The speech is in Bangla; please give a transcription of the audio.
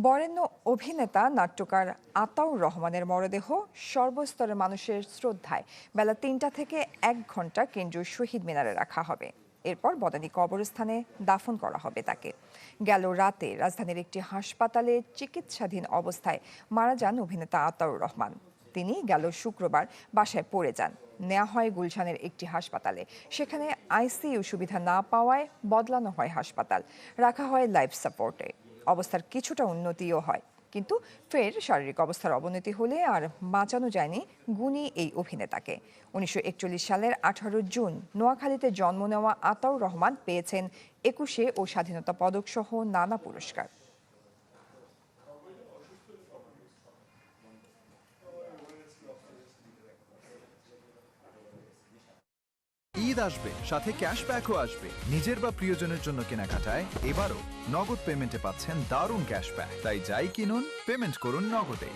বরেণ্য অভিনেতা নাট্যকার আতাউর রহমানের মরদেহ সর্বস্তরের মানুষের শ্রদ্ধায় বেলা ৩টা থেকে ১ ঘন্টা কেন্দ্রীয় শহীদ মিনারে রাখা হবে। এরপর বদানী কবরস্থানে দাফন করা হবে তাকে। গেল রাতে রাজধানীর একটি হাসপাতালে চিকিৎসাধীন অবস্থায় মারা যান অভিনেতা আতাউর রহমান। তিনি গেল শুক্রবার বাসায় পড়ে যান। নেওয়া হয় গুলশানের একটি হাসপাতালে। সেখানে আইসিইউ সুবিধা না পাওয়ায় বদলানো হয় হাসপাতাল, রাখা হয় লাইফ সাপোর্টে। অবস্থার কিছুটা উন্নতিও হয়, কিন্তু ফের শারীরিক অবস্থার অবনতি হলে আর বাঁচানো যায়নি গুণী এই অভিনেতাকে। ১৯৪১ সালের ১৮ জুন নোয়াখালীতে জন্ম নেওয়া আতাউর রহমান পেয়েছেন ২১শে ও স্বাধীনতা পদক সহ নানা পুরস্কার। ঈদ আসবে, সাথে ক্যাশব্যাকও আসবে। নিজের বা প্রিয়জনের জন্য কেনাকাটায় এবারও নগদ পেমেন্টে পাচ্ছেন দারুণ ক্যাশব্যাক। তাই যাই কিনুন, পেমেন্ট করুন নগদে।